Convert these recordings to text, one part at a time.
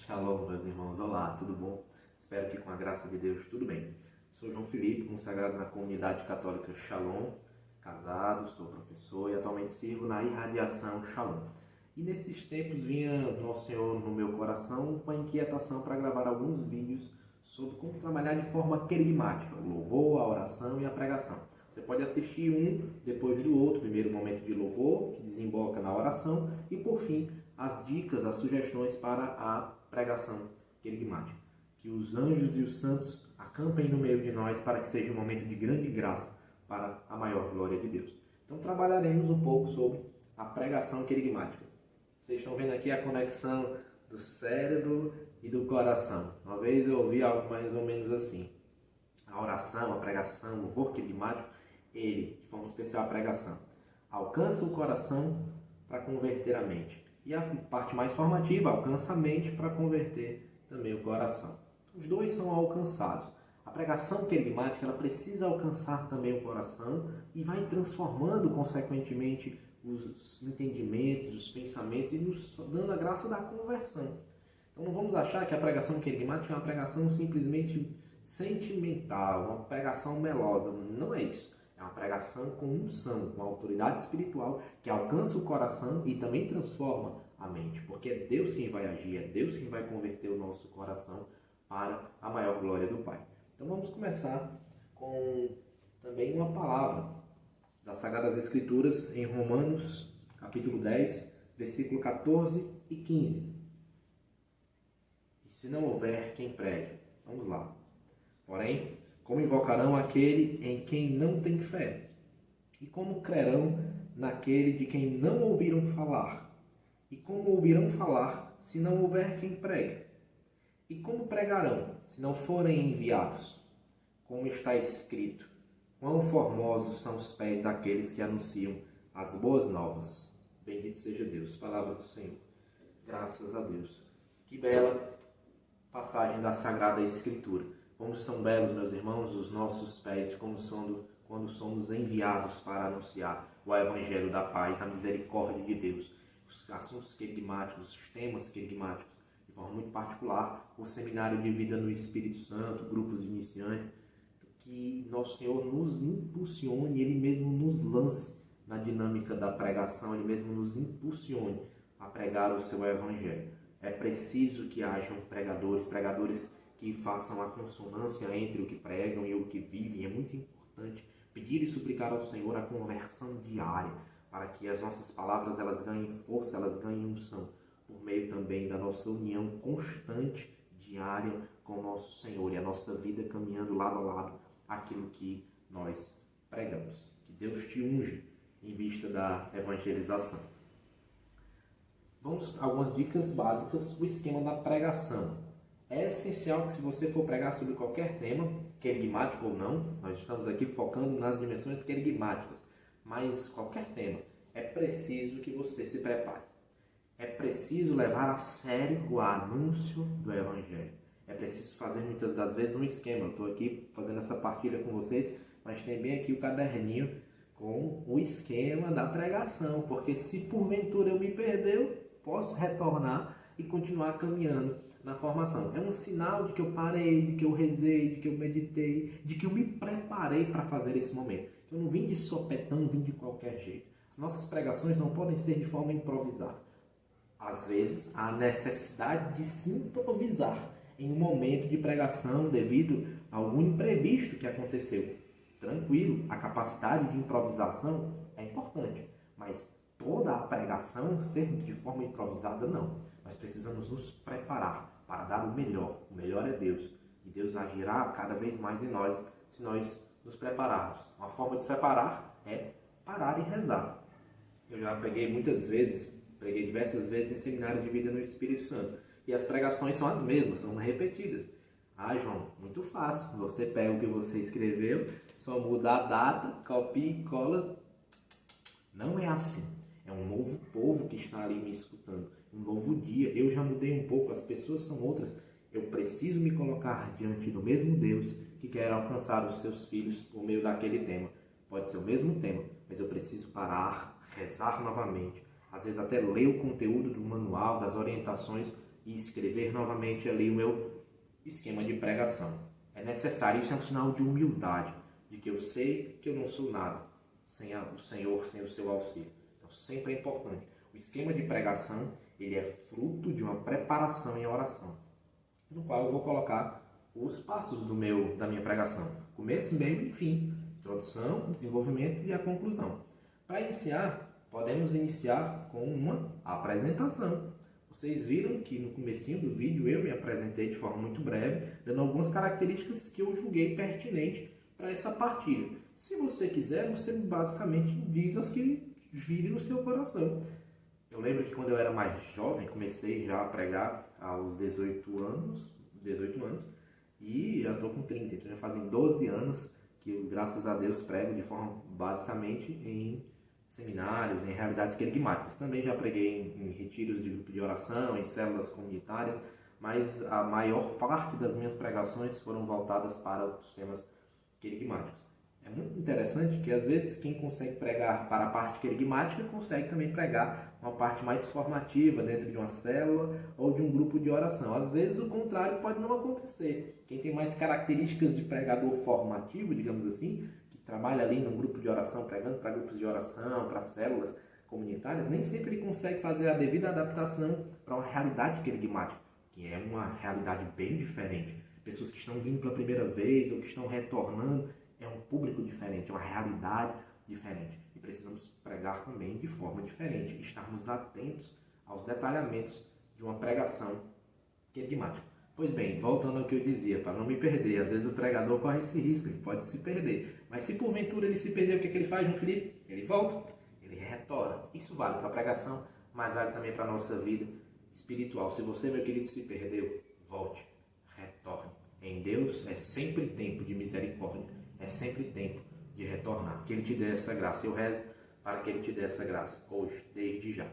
Shalom, meus irmãos. Olá, tudo bom? Espero que com a graça de Deus tudo bem. Sou João Felipe, consagrado na comunidade católica Shalom, casado, sou professor e atualmente sirvo na irradiação Shalom. E nesses tempos vinha Nosso Senhor no meu coração com a inquietação para gravar alguns vídeos sobre como trabalhar de forma querigmática, o louvor, a oração e a pregação. Você pode assistir um depois do outro, primeiro momento de louvor, que desemboca na oração, e por fim, as dicas, as sugestões para a pregação querigmática. Que os anjos e os santos acampem no meio de nós para que seja um momento de grande graça para a maior glória de Deus. Então trabalharemos um pouco sobre a pregação querigmática. Vocês estão vendo aqui a conexão do cérebro e do coração. Uma vez eu ouvi algo mais ou menos assim. A oração, a pregação, o louvor querigmático, ele, de forma especial a pregação, alcança o coração para converter a mente. E a parte mais formativa alcança a mente para converter também o coração. Os dois são alcançados. A pregação querigmática ela precisa alcançar também o coração e vai transformando, consequentemente, os entendimentos, os pensamentos e nos dando a graça da conversão. Então não vamos achar que a pregação querigmática é uma pregação simplesmente sentimental, uma pregação melosa. Não é isso. É uma pregação com unção, com autoridade espiritual que alcança o coração e também transforma a mente. Porque é Deus quem vai agir, é Deus quem vai converter o nosso coração para a maior glória do Pai. Então vamos começar com também uma palavra das Sagradas Escrituras em Romanos, capítulo 10, versículo 14 e 15. E se não houver quem pregue, vamos lá. Porém, como invocarão aquele em quem não tem fé? E como crerão naquele de quem não ouviram falar? E como ouvirão falar se não houver quem pregue? E como pregarão se não forem enviados? Como está escrito, quão formosos são os pés daqueles que anunciam as boas novas. Bendito seja Deus. Palavra do Senhor. Graças a Deus. Que bela passagem da Sagrada Escritura. Como são belos, meus irmãos, os nossos pés, quando somos enviados para anunciar o Evangelho da paz, a misericórdia de Deus, os assuntos querigmáticos, os temas querigmáticos, de forma muito particular, o Seminário de Vida no Espírito Santo, grupos de iniciantes, que Nosso Senhor nos impulsione, Ele mesmo nos lance na dinâmica da pregação, Ele mesmo nos impulsione a pregar o seu Evangelho. É preciso que hajam pregadores que façam a consonância entre o que pregam e o que vivem. É muito importante pedir e suplicar ao Senhor a conversão diária, para que as nossas palavras elas ganhem força, elas ganhem unção, por meio também da nossa união constante, diária com o nosso Senhor e a nossa vida caminhando lado a lado aquilo que nós pregamos. Que Deus te unja em vista da evangelização. Vamos a algumas dicas básicas, o esquema da pregação. É essencial que se você for pregar sobre qualquer tema, querigmático ou não, nós estamos aqui focando nas dimensões querigmáticas, mas qualquer tema, é preciso que você se prepare. É preciso levar a sério o anúncio do Evangelho. É preciso fazer muitas das vezes um esquema. Eu estou aqui fazendo essa partilha com vocês, mas tem bem aqui o caderninho com o esquema da pregação, porque se porventura eu me perder, eu posso retornar e continuar caminhando na formação. É um sinal de que eu parei, de que eu rezei, de que eu meditei, de que eu me preparei para fazer esse momento. Eu não vim de sopetão, não vim de qualquer jeito. As nossas pregações não podem ser de forma improvisada. Às vezes, há necessidade de se improvisar em um momento de pregação devido a algum imprevisto que aconteceu. Tranquilo, a capacidade de improvisação é importante, mas toda a pregação ser de forma improvisada, não. Nós precisamos nos preparar para dar o melhor. O melhor é Deus. E Deus agirá cada vez mais em nós se nós nos prepararmos. Uma forma de se preparar é parar e rezar. Eu já preguei diversas vezes em seminários de vida no Espírito Santo. E as pregações são as mesmas, são repetidas. Ah, João, muito fácil. Você pega o que você escreveu, só muda a data, copia e cola. Não é assim. É um novo povo que está ali me escutando. Um novo dia. Eu já mudei um pouco, as pessoas são outras. Eu preciso me colocar diante do mesmo Deus que quer alcançar os seus filhos por meio daquele tema. Pode ser o mesmo tema, mas eu preciso parar, rezar novamente. Às vezes até ler o conteúdo do manual, das orientações e escrever novamente ali o meu esquema de pregação. É necessário, isso é um sinal de humildade, de que eu sei que eu não sou nada sem o Senhor, sem o seu auxílio. Então sempre é importante. O esquema de pregação, ele é fruto de uma preparação em oração, no qual eu vou colocar os passos da minha pregação. Começo, meio e fim. Introdução, desenvolvimento e a conclusão. Para iniciar, podemos iniciar com uma apresentação. Vocês viram que no comecinho do vídeo eu me apresentei de forma muito breve, dando algumas características que eu julguei pertinente para essa partilha. Se você quiser, você basicamente diz as que virem no seu coração. Eu lembro que quando eu era mais jovem, comecei já a pregar aos 18 anos, e já estou com 30, então já fazem 12 anos que eu, graças a Deus, prego de forma basicamente em seminários, em realidades querigmáticas. Também já preguei em retiros de grupo de oração, em células comunitárias, mas a maior parte das minhas pregações foram voltadas para os temas querigmáticos. É muito interessante que às vezes quem consegue pregar para a parte querigmática consegue também pregar uma parte mais formativa dentro de uma célula ou de um grupo de oração. Às vezes o contrário pode não acontecer. Quem tem mais características de pregador formativo, digamos assim, que trabalha ali num grupo de oração, pregando para grupos de oração, para células comunitárias, nem sempre ele consegue fazer a devida adaptação para uma realidade querigmática, que é uma realidade bem diferente. Pessoas que estão vindo pela primeira vez ou que estão retornando, é um público diferente, é uma realidade diferente. E precisamos pregar também de forma diferente, estarmos atentos aos detalhamentos de uma pregação querigmática. Pois bem, voltando ao que eu dizia, para não me perder, às vezes o pregador corre esse risco, ele pode se perder. Mas se porventura ele se perder, o que ele faz, João Felipe? Ele volta, ele retorna. Isso vale para a pregação, mas vale também para a nossa vida espiritual. Se você, meu querido, se perdeu, volte, retorne. Em Deus é sempre tempo de misericórdia. É sempre tempo de retornar. Que Ele te dê essa graça. Eu rezo para que Ele te dê essa graça hoje, desde já.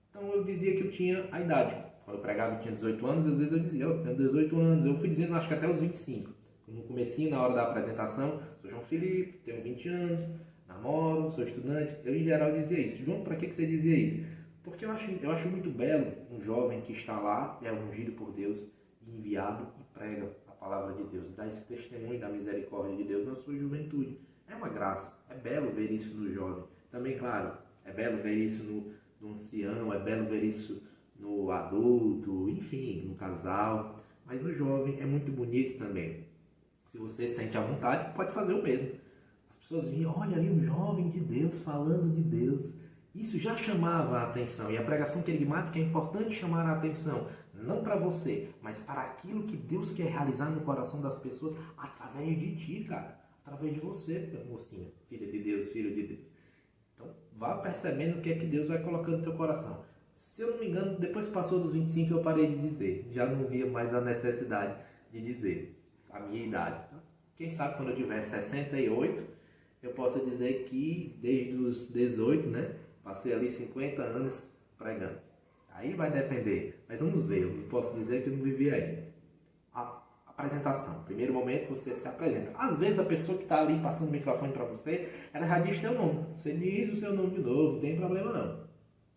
Então eu dizia que eu tinha a idade. Quando eu pregava eu tinha 18 anos, às vezes eu dizia, eu tenho 18 anos. Eu fui dizendo, acho que até os 25. No comecinho, na hora da apresentação, sou João Felipe, tenho 20 anos, namoro, sou estudante. Eu, em geral, dizia isso. João, para que você dizia isso? Porque eu acho muito belo um jovem que está lá, é ungido por Deus, enviado e prega a palavra de Deus, dá esse testemunho da misericórdia de Deus na sua juventude. É uma graça, é belo ver isso no jovem. Também, claro, é belo ver isso no ancião, é belo ver isso no adulto, enfim, no casal. Mas no jovem é muito bonito também. Se você sente a vontade, pode fazer o mesmo. As pessoas viam, olha ali um jovem de Deus falando de Deus. Isso já chamava a atenção. E a pregação querigmática é importante chamar a atenção. Não para você, mas para aquilo que Deus quer realizar no coração das pessoas através de ti, cara. Através de você, mocinha, filha de Deus, filho de Deus. Então, vá percebendo o que é que Deus vai colocando no teu coração. Se eu não me engano, depois que passou dos 25 eu parei de dizer. Já não via mais a necessidade de dizer a minha idade. Quem sabe quando eu tiver 68, eu possa dizer que desde os 18, né, passei ali 50 anos pregando. Aí vai depender, mas vamos ver, eu não posso dizer que eu não vivi ainda. A apresentação, primeiro momento você se apresenta. Às vezes a pessoa que está ali passando o microfone para você, ela já diz teu nome. Você diz o seu nome de novo, não tem problema não.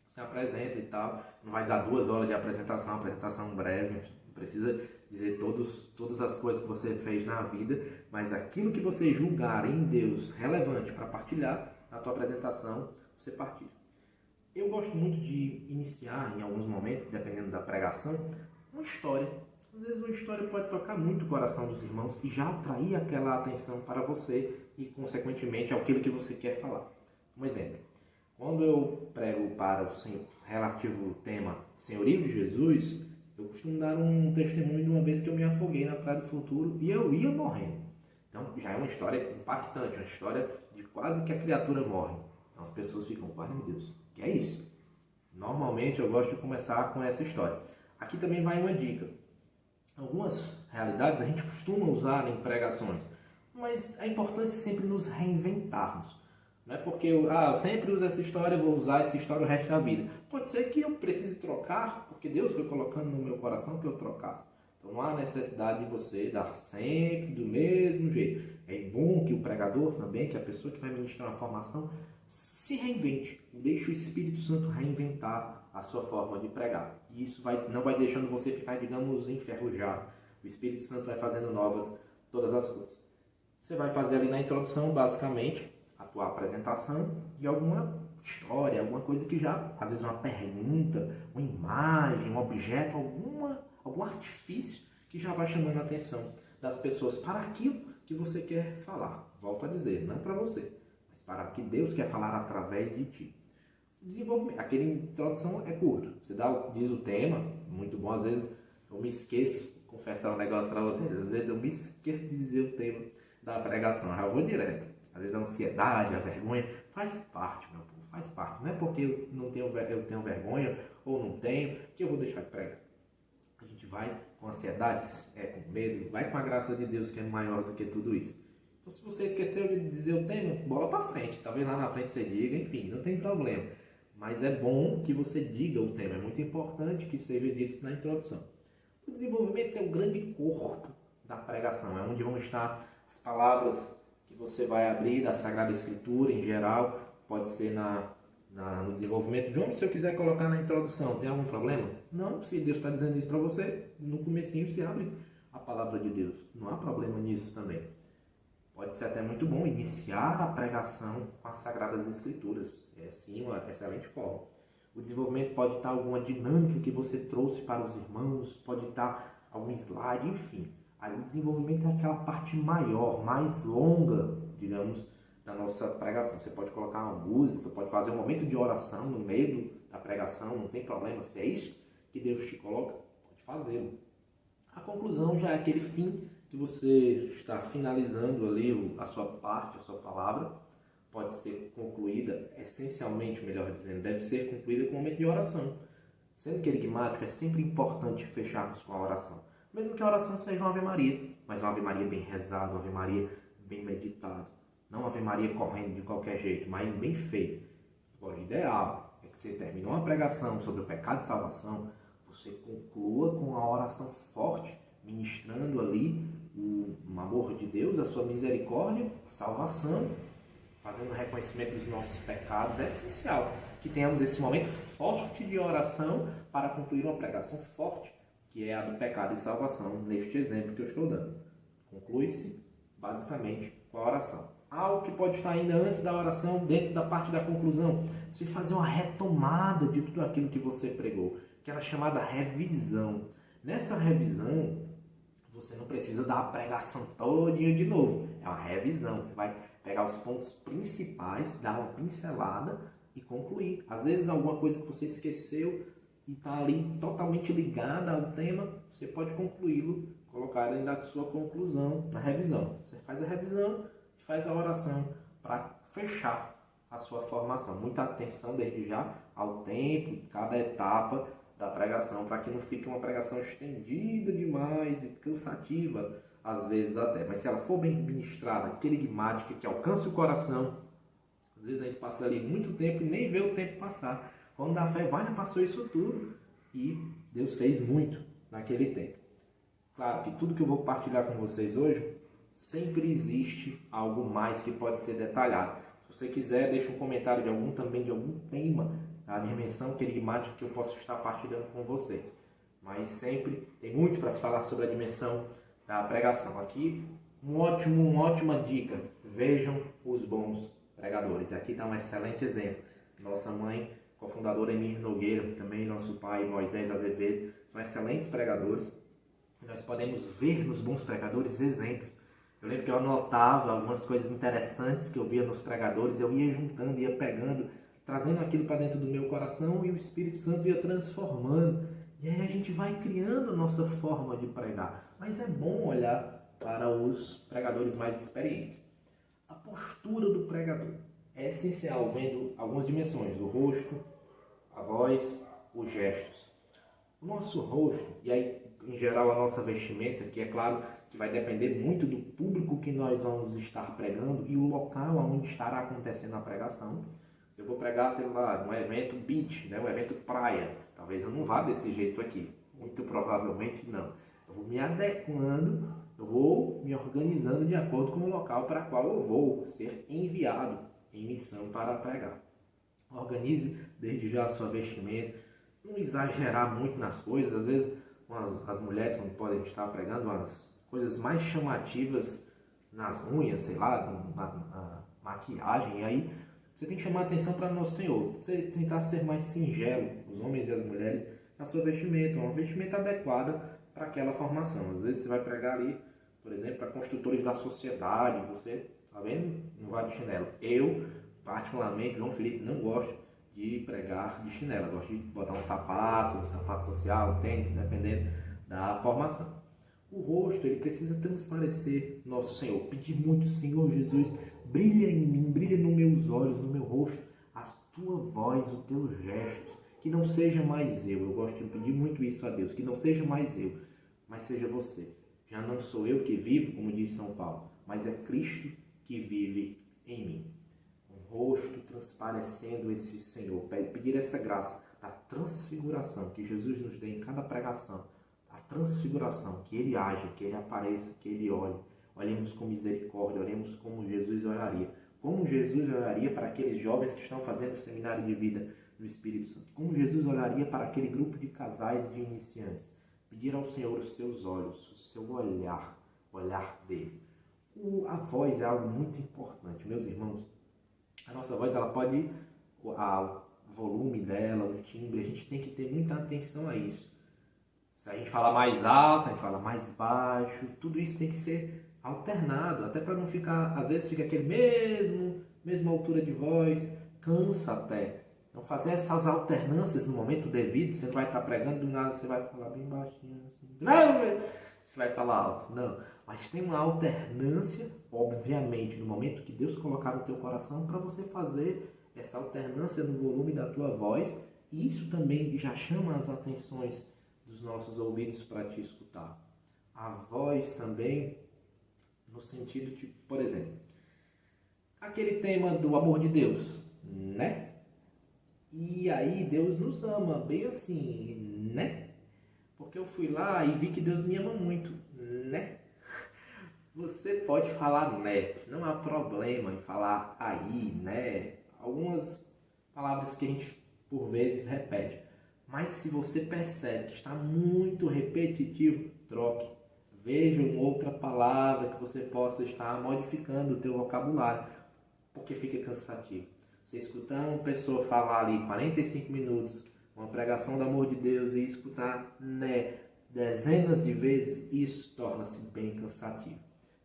Se apresenta e tal, não vai dar 2 horas de apresentação breve, não precisa dizer todas as coisas que você fez na vida, mas aquilo que você julgar em Deus relevante para partilhar na tua apresentação, você partilha. Eu gosto muito de iniciar, em alguns momentos, dependendo da pregação, uma história. Às vezes uma história pode tocar muito o coração dos irmãos e já atrair aquela atenção para você e, consequentemente, aquilo que você quer falar. Um exemplo. Quando eu prego para o relativo tema Senhorio de Jesus, eu costumo dar um testemunho de uma vez que eu me afoguei na Praia do Futuro e eu ia morrendo. Então, já é uma história impactante, uma história de quase que a criatura morre. Então, as pessoas ficam, guarda meu Deus, que é isso? Normalmente, eu gosto de começar com essa história. Aqui também vai uma dica. Algumas realidades a gente costuma usar em pregações, mas é importante sempre nos reinventarmos. Não é porque eu sempre uso essa história, vou usar essa história o resto da vida. Pode ser que eu precise trocar, porque Deus foi colocando no meu coração que eu trocasse. Então não há necessidade de você dar sempre do mesmo jeito. É bom que o pregador também, que a pessoa que vai ministrar uma formação, Se reinvente, deixe o Espírito Santo reinventar a sua forma de pregar. E isso não vai deixando você ficar, digamos, enferrujado. O Espírito Santo vai fazendo novas todas as coisas. Você vai fazer ali na introdução, basicamente, a tua apresentação e alguma história, alguma coisa que já, às vezes uma pergunta, uma imagem, um objeto, algum artifício que já vai chamando a atenção das pessoas para aquilo que você quer falar. Volto a dizer, não para você, mas para o que Deus quer falar através de ti. O desenvolvimento, aquela introdução é curto. Você diz o tema, muito bom, às vezes eu me esqueço, confessar um negócio para vocês, às vezes eu me esqueço de dizer o tema da pregação, já vou direto. Às vezes a ansiedade, a vergonha, faz parte, meu povo, faz parte. Não é porque eu tenho vergonha ou não tenho que eu vou deixar de pregar. A gente vai com ansiedade, com medo, vai com a graça de Deus que é maior do que tudo isso. Então se você esqueceu de dizer o tema, bola para frente, talvez lá na frente você diga, enfim, não tem problema. Mas é bom que você diga o tema, é muito importante que seja dito na introdução. O desenvolvimento é o grande corpo da pregação, é onde vão estar as palavras que você vai abrir da Sagrada Escritura em geral, pode ser no desenvolvimento. João, se eu quiser colocar na introdução, tem algum problema? Não, se Deus está dizendo isso para você, no comecinho se abre a palavra de Deus. Não há problema nisso também. Pode ser até muito bom iniciar a pregação com as Sagradas Escrituras. É sim uma excelente forma. O desenvolvimento pode estar alguma dinâmica que você trouxe para os irmãos, pode estar algum slide, enfim. Aí o desenvolvimento é aquela parte maior, mais longa, digamos, da nossa pregação. Você pode colocar uma música, pode fazer um momento de oração no meio da pregação, não tem problema. Se é isso que Deus te coloca, pode fazê-lo. A conclusão já é aquele fim que você está finalizando ali a sua parte, a sua palavra. Pode ser concluída, essencialmente, melhor dizendo, deve ser concluída com um momento de oração. Sendo querigmático, é sempre importante fecharmos com a oração. Mesmo que a oração seja uma Ave Maria, mas uma Ave Maria bem rezada, uma Ave Maria bem meditada. Não uma Ave Maria correndo de qualquer jeito, mas bem feita. O ideal é que você terminou uma pregação sobre o pecado e salvação, você conclua com uma oração forte, ministrando ali o amor de Deus, a sua misericórdia, a salvação, fazendo o reconhecimento dos nossos pecados. É essencial que tenhamos esse momento forte de oração para concluir uma pregação forte, que é a do pecado e salvação, neste exemplo que eu estou dando. Conclui-se, basicamente, com a oração. Algo que pode estar ainda antes da oração, dentro da parte da conclusão, você fazer uma retomada de tudo aquilo que você pregou, aquela chamada revisão. Nessa revisão, você não precisa dar a pregação todinha de novo. É uma revisão. Você vai pegar os pontos principais, dar uma pincelada e concluir. Às vezes, alguma coisa que você esqueceu e está ali totalmente ligada ao tema, você pode concluí-lo, colocar dentro da sua conclusão na revisão. Você faz a revisão e faz a oração para fechar a sua formação. Muita atenção desde já ao tempo, cada etapa da pregação, para que não fique uma pregação estendida demais e cansativa, às vezes até. Mas se ela for bem ministrada, querigmática, que alcance o coração, às vezes a gente passa ali muito tempo e nem vê o tempo passar. Quando dá fé, já passou isso tudo e Deus fez muito naquele tempo. Claro que tudo que eu vou partilhar com vocês hoje, sempre existe algo mais que pode ser detalhado. Se você quiser, deixa um comentário de algum tema, a dimensão querigmática que eu posso estar partilhando com vocês. Mas sempre tem muito para se falar sobre a dimensão da pregação. Aqui, uma ótima dica. Vejam os bons pregadores. Aqui está um excelente exemplo. Nossa mãe, cofundadora Emir Nogueira, também nosso pai Moisés Azevedo, são excelentes pregadores. Nós podemos ver nos bons pregadores exemplos. Eu lembro que eu anotava algumas coisas interessantes que eu via nos pregadores, eu ia juntando, ia pegando, trazendo aquilo para dentro do meu coração e o Espírito Santo ia transformando. E aí a gente vai criando a nossa forma de pregar. Mas é bom olhar para os pregadores mais experientes. A postura do pregador é essencial, vendo algumas dimensões, o rosto, a voz, os gestos. O nosso rosto, e aí em geral a nossa vestimenta, que é claro que vai depender muito do público que nós vamos estar pregando e o local onde estará acontecendo a pregação. Se eu vou pregar, sei lá, num evento beach, um evento praia, talvez eu não vá desse jeito aqui. Muito provavelmente não. Eu vou me adequando, eu vou me organizando de acordo com o local para qual eu vou ser enviado em missão para pregar. Organize desde já a sua vestimenta, não exagerar muito nas coisas. Às vezes as mulheres não podem estar pregando umas coisas mais chamativas nas unhas, sei lá, na maquiagem, e aí você tem que chamar a atenção para Nosso Senhor. Você tentar ser mais singelo, os homens e as mulheres, na sua vestimenta, uma vestimenta adequada para aquela formação. Às vezes você vai pregar ali, por exemplo, para construtores da sociedade, você, tá vendo? Não vai de chinelo. Eu, particularmente, João Felipe, não gosto de pregar de chinelo. Eu gosto de botar um sapato social, um tênis, dependendo da formação. O rosto, ele precisa transparecer Nosso Senhor. Pedir muito, Senhor Jesus, brilha em mim, brilha nos meus olhos, no meu rosto, a tua voz, os teus gestos. Que não seja mais eu gosto de pedir muito isso a Deus, que não seja mais eu, mas seja você. Já não sou eu que vivo, como diz São Paulo, mas é Cristo que vive em mim. Um rosto transparecendo esse Senhor, pedir essa graça da transfiguração que Jesus nos dê em cada pregação, a transfiguração, que Ele haja, que Ele apareça, que Ele olhe. Olhemos com misericórdia, olhemos como Jesus olharia. Como Jesus olharia para aqueles jovens que estão fazendo o seminário de vida do Espírito Santo. Como Jesus olharia para aquele grupo de casais de iniciantes. Pedir ao Senhor os seus olhos, o seu olhar, o olhar dele. A voz é algo muito importante, meus irmãos. A nossa voz, ela pode, o volume dela, o timbre, a gente tem que ter muita atenção a isso. Se a gente fala mais alto, se a gente fala mais baixo, tudo isso tem que ser alternado, até para não ficar, às vezes fica aquele mesma altura de voz, cansa até. Então fazer essas alternâncias no momento devido, você não vai estar pregando do nada, você vai falar bem baixinho assim, você vai falar alto, não. Mas tem uma alternância, obviamente, no momento que Deus colocar no teu coração, para você fazer essa alternância no volume da tua voz, e isso também já chama as atenções dos nossos ouvidos para te escutar. A voz também, no sentido de, por exemplo, aquele tema do amor de Deus, né? E aí Deus nos ama, bem assim, né? Porque eu fui lá e vi que Deus me ama muito, né? Você pode falar né, não há problema em falar aí, né? Algumas palavras que a gente por vezes repete. Mas se você percebe que está muito repetitivo, troque. Veja uma outra palavra que você possa estar modificando o teu vocabulário, porque fica cansativo. Você escutar uma pessoa falar ali 45 minutos, uma pregação do amor de Deus, e escutar né dezenas de vezes, isso torna-se bem cansativo.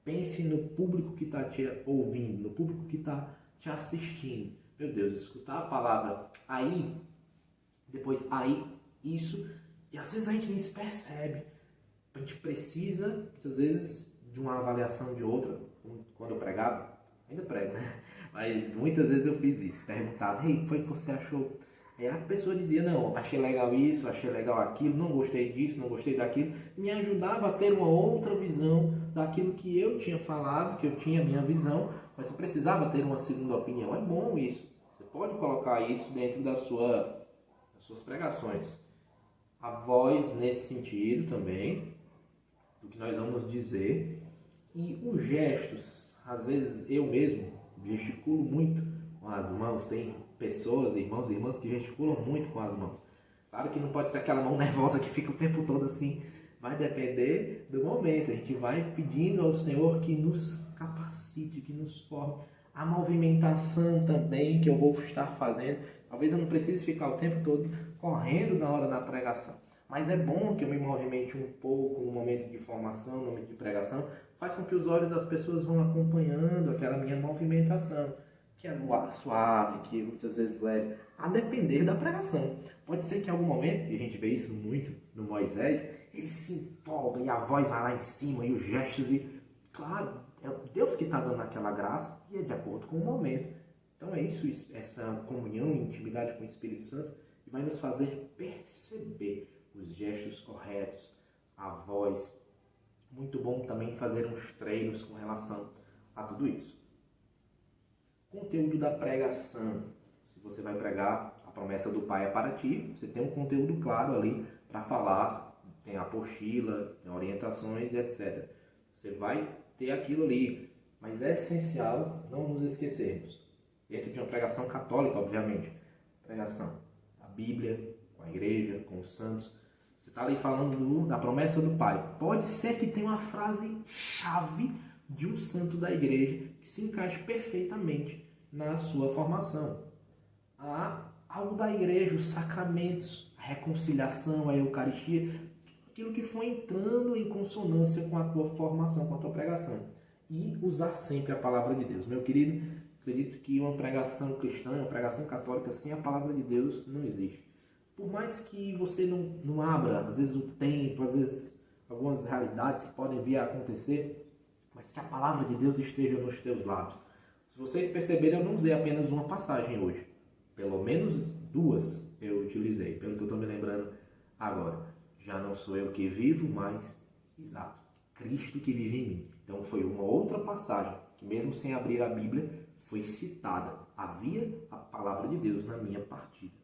Pense no público que está te ouvindo, no público que está te assistindo. Meu Deus, escutar a palavra aí, depois aí, isso, e às vezes a gente nem se percebe. A gente precisa, muitas vezes, de uma avaliação de outra. Quando eu pregava, ainda prego, né? Mas muitas vezes eu fiz isso. Perguntava, ei, foi que você achou? Aí a pessoa dizia, não, achei legal isso, achei legal aquilo, não gostei disso, não gostei daquilo. Me ajudava a ter uma outra visão daquilo que eu tinha falado, que eu tinha a minha visão, mas eu precisava ter uma segunda opinião. É bom isso. Você pode colocar isso dentro das suas pregações. A voz nesse sentido também, do que nós vamos dizer, e os gestos. Às vezes eu mesmo gesticulo muito com as mãos, tem pessoas, irmãos e irmãs que gesticulam muito com as mãos. Claro que não pode ser aquela mão nervosa que fica o tempo todo assim, vai depender do momento. A gente vai pedindo ao Senhor que nos capacite, que nos forme. A movimentação também que eu vou estar fazendo, talvez eu não precise ficar o tempo todo correndo na hora da pregação, mas é bom que eu me movimente um pouco no momento de formação, no momento de pregação, faz com que os olhos das pessoas vão acompanhando aquela minha movimentação, que é suave, que muitas vezes leve, a depender da pregação. Pode ser que em algum momento, e a gente vê isso muito no Moisés, ele se empolga e a voz vai lá em cima e os gestos, e claro, é Deus que está dando aquela graça e é de acordo com o momento. Então é isso, essa comunhão e intimidade com o Espírito Santo, que vai nos fazer perceber os gestos corretos, a voz. Muito bom também fazer uns treinos com relação a tudo isso. Conteúdo da pregação. Se você vai pregar, a promessa do Pai é para ti, você tem um conteúdo claro ali para falar, tem a apostila, tem orientações e etc. Você vai ter aquilo ali, mas é essencial não nos esquecermos. dentro de uma pregação católica, obviamente. Pregação da Bíblia, com a igreja, com os santos. Você está ali falando da promessa do Pai. Pode ser que tenha uma frase-chave de um santo da igreja que se encaixe perfeitamente na sua formação. Algo da igreja, os sacramentos, a reconciliação, a Eucaristia, aquilo que foi entrando em consonância com a tua formação, com a tua pregação. E usar sempre a palavra de Deus. Meu querido, acredito que uma pregação cristã, uma pregação católica sem a palavra de Deus não existe. Por mais que você não abra, às vezes, o tempo, às vezes, algumas realidades que podem vir a acontecer, mas que a palavra de Deus esteja nos teus lábios. Se vocês perceberem, eu não usei apenas uma passagem hoje. Pelo menos 2 eu utilizei, pelo que eu estou me lembrando agora. Já não sou eu que vivo, mas, exato, Cristo que vive em mim. Então foi uma outra passagem, que mesmo sem abrir a Bíblia, foi citada. Havia a palavra de Deus na minha partida.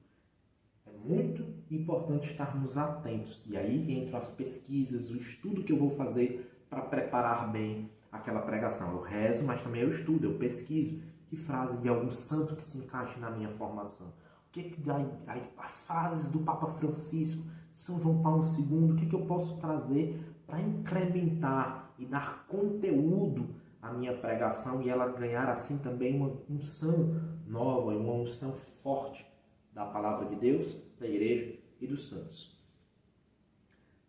É muito importante estarmos atentos. E aí entram as pesquisas, o estudo que eu vou fazer para preparar bem aquela pregação. Eu rezo, mas também eu estudo, eu pesquiso. Que frase de algum santo que se encaixe na minha formação? O que as frases do Papa Francisco, São João Paulo II, o que eu posso trazer para incrementar e dar conteúdo à minha pregação e ela ganhar assim também uma unção nova, uma unção forte da palavra de Deus, da igreja e dos santos.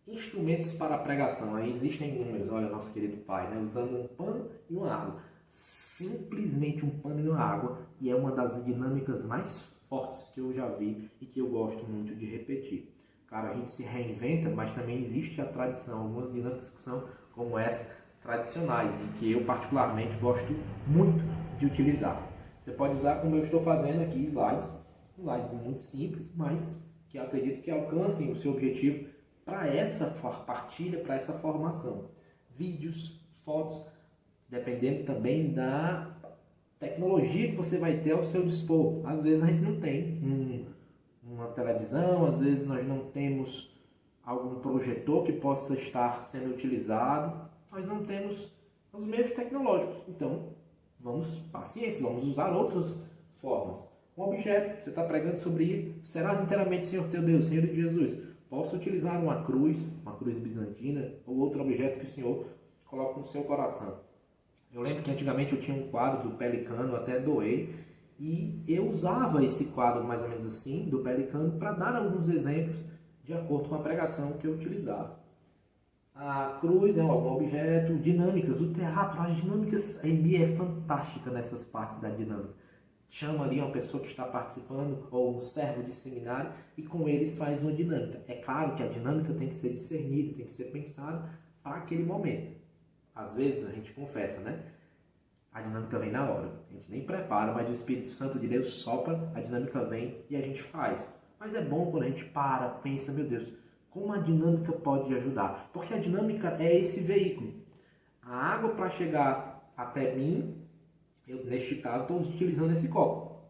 Instrumentos para a pregação. Aí existem inúmeros, olha, nosso querido pai, né? Usando um pano e uma água. Simplesmente um pano e uma água, e é uma das dinâmicas mais fortes que eu já vi e que eu gosto muito de repetir. Claro, a gente se reinventa, mas também existe a tradição, algumas dinâmicas que são como essa, tradicionais, e que eu particularmente gosto muito de utilizar. Você pode usar como eu estou fazendo aqui, slides muito simples, mas que eu acredito que alcancem o seu objetivo para essa partilha, para essa formação. Vídeos, fotos, dependendo também da tecnologia que você vai ter ao seu dispor. Às vezes a gente não tem uma televisão, às vezes nós não temos algum projetor que possa estar sendo utilizado, nós não temos os meios tecnológicos. Então, paciência, vamos usar outras formas. Um objeto, você está pregando sobre ele, serás inteiramente Senhor teu Deus, Senhor de Jesus. Posso utilizar uma cruz bizantina, ou outro objeto que o Senhor coloca no seu coração. Eu lembro que antigamente eu tinha um quadro do Pelicano, até doei, e eu usava esse quadro mais ou menos assim, do Pelicano, para dar alguns exemplos de acordo com a pregação que eu utilizava. A cruz é algum objeto, dinâmicas, o teatro, as dinâmicas, a Emi é fantástica nessas partes da dinâmica. Chama ali uma pessoa que está participando, ou um servo de seminário, e com eles faz uma dinâmica. É claro que a dinâmica tem que ser discernida, tem que ser pensada para aquele momento. Às vezes a gente confessa, né? A dinâmica vem na hora. A gente nem prepara, mas o Espírito Santo de Deus sopra, a dinâmica vem e a gente faz. Mas é bom quando a gente pensa, meu Deus, como a dinâmica pode ajudar? Porque a dinâmica é esse veículo. A água para chegar até mim, eu neste caso estou utilizando esse copo.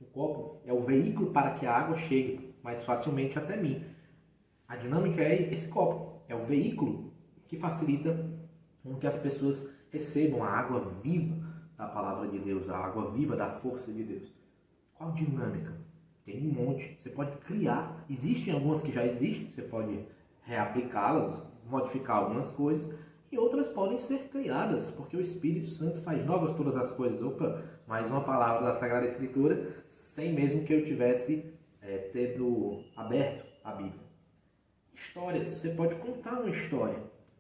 O copo é o veículo para que a água chegue mais facilmente até mim. A dinâmica é esse copo. É o veículo que facilita com que as pessoas recebam a água viva da palavra de Deus, a água viva da força de Deus. Qual dinâmica? Tem um monte. Você pode criar. Existem algumas que já existem, você pode reaplicá-las, modificar algumas coisas, e outras podem ser criadas, porque o Espírito Santo faz novas todas as coisas. Opa, mais uma palavra da Sagrada Escritura, sem mesmo que eu tivesse tendo aberto a Bíblia. Histórias, você pode contar uma história.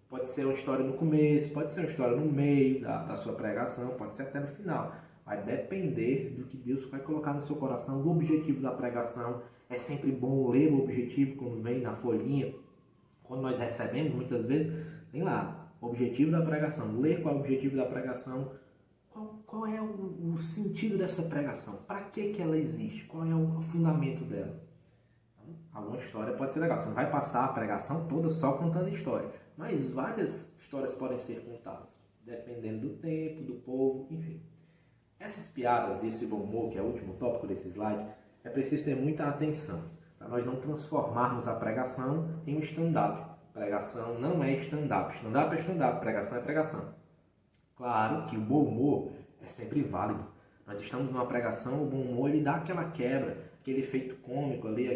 Pode ser uma história no começo, pode ser uma história no meio da sua pregação, pode ser até no final. Vai depender do que Deus vai colocar no seu coração, do objetivo da pregação. É sempre bom ler o objetivo quando vem na folhinha. Quando nós recebemos, muitas vezes, tem lá, objetivo da pregação. Ler qual é o objetivo da pregação, qual é o sentido dessa pregação, para que ela existe, qual é o fundamento dela. Alguma história pode ser legal. Você não vai passar a pregação toda só contando história. Mas várias histórias podem ser contadas, dependendo do tempo, do povo, enfim. Essas piadas e esse bom humor, que é o último tópico desse slide, é preciso ter muita atenção, para nós não transformarmos a pregação em um stand-up. Pregação não é stand-up. Stand-up é stand-up, pregação é pregação. Claro que o bom humor é sempre válido. Nós estamos numa pregação, o bom humor ele dá aquela quebra, aquele efeito cômico ali,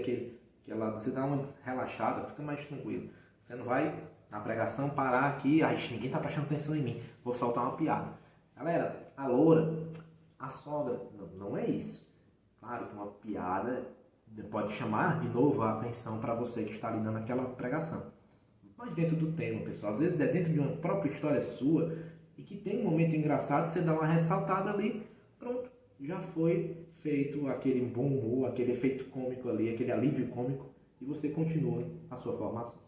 você dá uma relaxada, fica mais tranquilo. Você não vai na pregação parar aqui, ninguém está prestando atenção em mim, vou soltar uma piada. Galera, a loura, a sogra, não é isso. Claro que uma piada pode chamar de novo a atenção para você que está ali dando aquela pregação. Mas dentro do tema, pessoal, às vezes é dentro de uma própria história sua e que tem um momento engraçado, você dá uma ressaltada ali, pronto, já foi feito aquele bom humor, aquele efeito cômico ali, aquele alívio cômico e você continua a sua formação.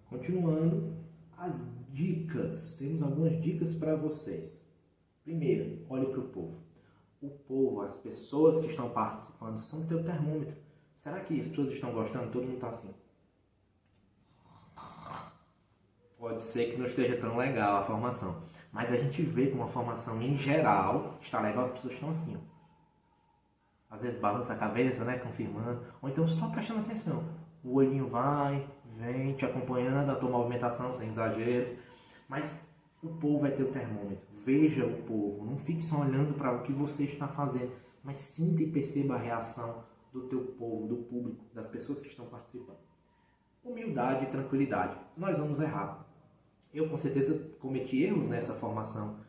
Continuando, as dicas. Temos algumas dicas para vocês. Primeiro, olhe para o povo. O povo, as pessoas que estão participando, são o teu termômetro. Será que as pessoas estão gostando? Todo mundo está assim. Pode ser que não esteja tão legal a formação. Mas a gente vê que uma formação em geral está legal, as pessoas estão assim. Ó. Às vezes balança a cabeça, né? Confirmando. Ou então só prestando atenção. O olhinho vai, vem, te acompanhando, a tua movimentação, sem exageros. Mas o povo é teu termômetro. Veja o povo. Não fique só olhando para o que você está fazendo. Mas sinta e perceba a reação do teu povo, do público, das pessoas que estão participando. Humildade e tranquilidade. Nós vamos errar. Eu, com certeza, cometi erros nessa formação.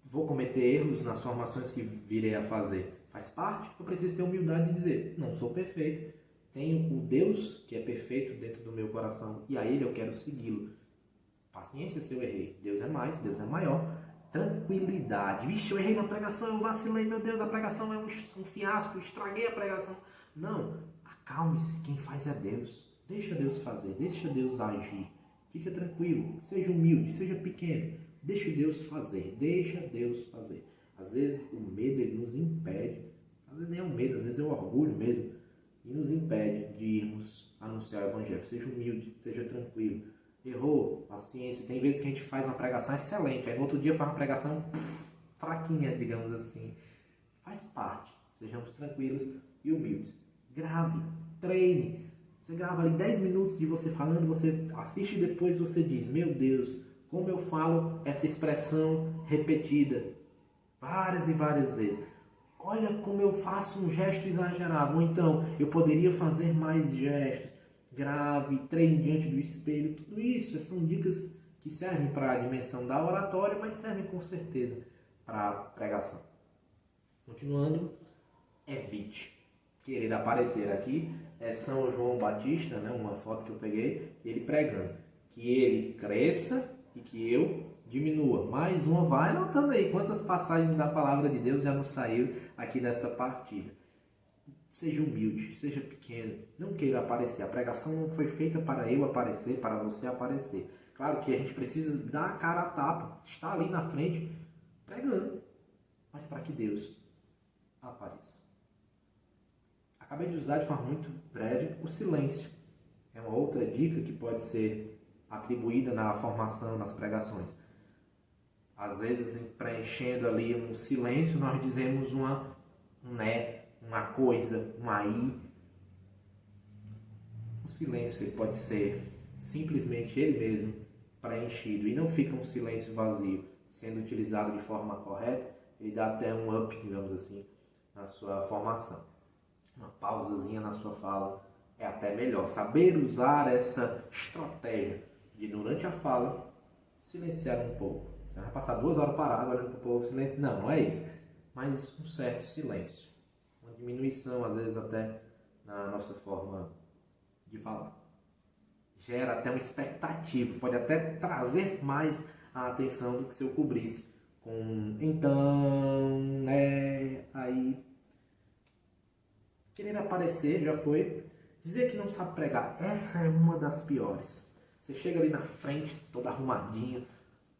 Vou cometer erros nas formações que virei a fazer. Faz parte. Eu preciso ter humildade de dizer, não sou perfeito. Tenho o Deus que é perfeito dentro do meu coração e a Ele eu quero segui-lo. Paciência se eu errei. Deus é mais, Deus é maior. Tranquilidade. Vixe, eu errei na pregação, eu vacilei, meu Deus, a pregação é um fiasco, estraguei a pregação. Não, acalme-se, quem faz é Deus. Deixa Deus fazer, deixa Deus agir. Fica tranquilo, seja humilde, seja pequeno. Deixa Deus fazer, deixa Deus fazer. Às vezes o medo ele nos impede, às vezes nem é o medo, às vezes é o orgulho mesmo, e nos impede de irmos anunciar o Evangelho. Seja humilde, seja tranquilo. Errou, paciência. Tem vezes que a gente faz uma pregação excelente, aí no outro dia faz uma pregação fraquinha, digamos assim. Faz parte. Sejamos tranquilos e humildes. Grave, treine. Você grava ali 10 minutos de você falando, você assiste e depois você diz, meu Deus, como eu falo essa expressão repetida várias e várias vezes. Olha como eu faço um gesto exagerado. Ou então, eu poderia fazer mais gestos. Grave, treine diante do espelho. Tudo isso são dicas que servem para a dimensão da oratória, mas servem com certeza para a pregação. Continuando, evite querer aparecer. Aqui é São João Batista, né, uma foto que eu peguei, ele pregando. Que ele cresça e que eu diminua. Mais uma, vai anotando aí quantas passagens da palavra de Deus já nos saiu aqui nessa partilha. Seja humilde, seja pequeno, não queira aparecer. A pregação não foi feita para eu aparecer, para você aparecer. Claro que a gente precisa dar a cara a tapa, estar ali na frente pregando, mas para que Deus apareça. Acabei de usar de forma muito breve o silêncio. É uma outra dica que pode ser atribuída na formação, nas pregações. Às vezes, preenchendo ali um silêncio, nós dizemos um né, uma coisa, um aí. O silêncio pode ser simplesmente ele mesmo preenchido e não fica um silêncio vazio. Sendo utilizado de forma correta, ele dá até um up, digamos assim, na sua formação. Uma pausazinha na sua fala é até melhor. Saber usar essa estratégia de, durante a fala, silenciar um pouco. Você vai passar 2 horas parado olhando para o povo, silêncio. Não é isso. Mas um certo silêncio. Uma diminuição, às vezes, até na nossa forma de falar. Gera até uma expectativa. Pode até trazer mais a atenção do que se eu cobrisse com então, né, aí. Querer aparecer já foi. Dizer que não sabe pregar, essa é uma das piores. Você chega ali na frente, todo arrumadinho,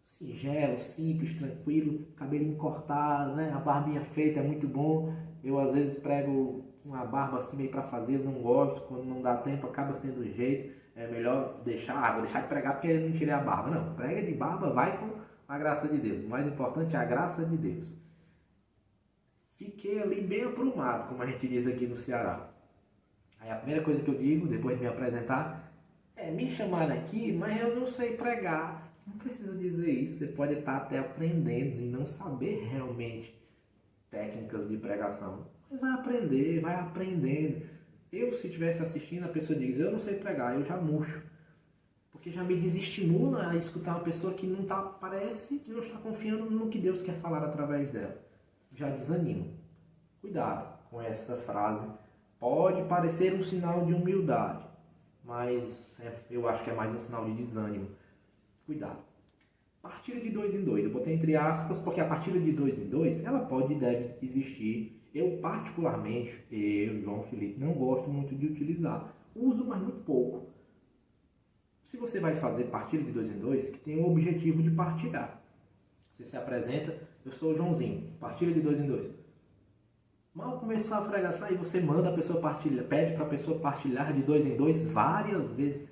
singelo, simples, tranquilo, cabelinho cortado, né? A barbinha feita é muito bom. Eu às vezes prego uma barba assim meio para fazer, eu não gosto, quando não dá tempo acaba sendo do jeito. É melhor deixar, vou deixar de pregar porque eu não tirei a barba. Não, prega de barba, vai com a graça de Deus. O mais importante é a graça de Deus. Fiquei ali bem aprumado, como a gente diz aqui no Ceará. Aí a primeira coisa que eu digo, depois de me apresentar, Me chamaram aqui, mas eu não sei pregar. Não precisa dizer isso, você pode estar até aprendendo e não saber realmente técnicas de pregação. Mas vai aprender, vai aprendendo. Eu, se estivesse assistindo, a pessoa diz, eu não sei pregar, eu já murcho. Porque já me desestimula a escutar uma pessoa que não tá, parece que não está confiando no que Deus quer falar através dela. Já desanima. Cuidado com essa frase. Pode parecer um sinal de humildade, mas eu acho que é mais um sinal de desânimo. Cuidado. Partilha de 2 em 2. Eu botei entre aspas, porque a partilha de 2 em 2, ela pode e deve existir. Eu, particularmente, João Felipe, não gosto muito de utilizar. Uso, mas muito pouco. Se você vai fazer partilha de 2 em 2, que tem o objetivo de partilhar. Você se apresenta, eu sou o Joãozinho, partilha de 2 em 2. Mal começou a fregação, aí você manda a pessoa partilhar, pede para a pessoa partilhar de 2 em 2 várias vezes.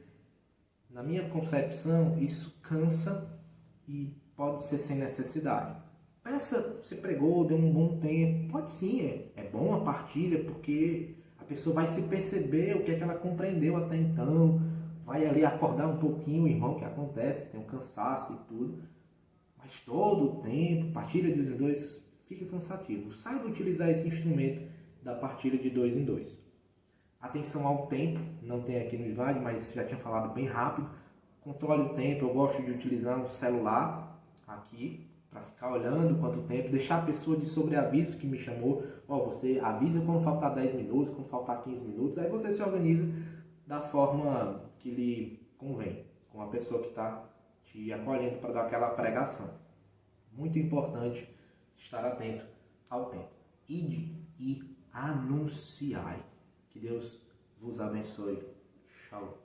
Na minha concepção, isso cansa e pode ser sem necessidade. Peça, você pregou, deu um bom tempo. Pode sim, é bom a partilha, porque a pessoa vai se perceber o que é que ela compreendeu até então. Vai ali acordar um pouquinho o irmão, que acontece, tem um cansaço e tudo. Mas todo o tempo, partilha de 2 em 2, fica cansativo. Saiba utilizar esse instrumento da partilha de 2 em 2. Atenção ao tempo, não tem aqui no slide, mas já tinha falado bem rápido. Controle o tempo, eu gosto de utilizar um celular aqui, para ficar olhando quanto tempo, deixar a pessoa de sobreaviso que me chamou, você avisa quando faltar 10 minutos, quando faltar 15 minutos, aí você se organiza da forma que lhe convém, com a pessoa que está te acolhendo para dar aquela pregação. Muito importante estar atento ao tempo. Ide e anunciai. Que Deus vos abençoe. Shalom.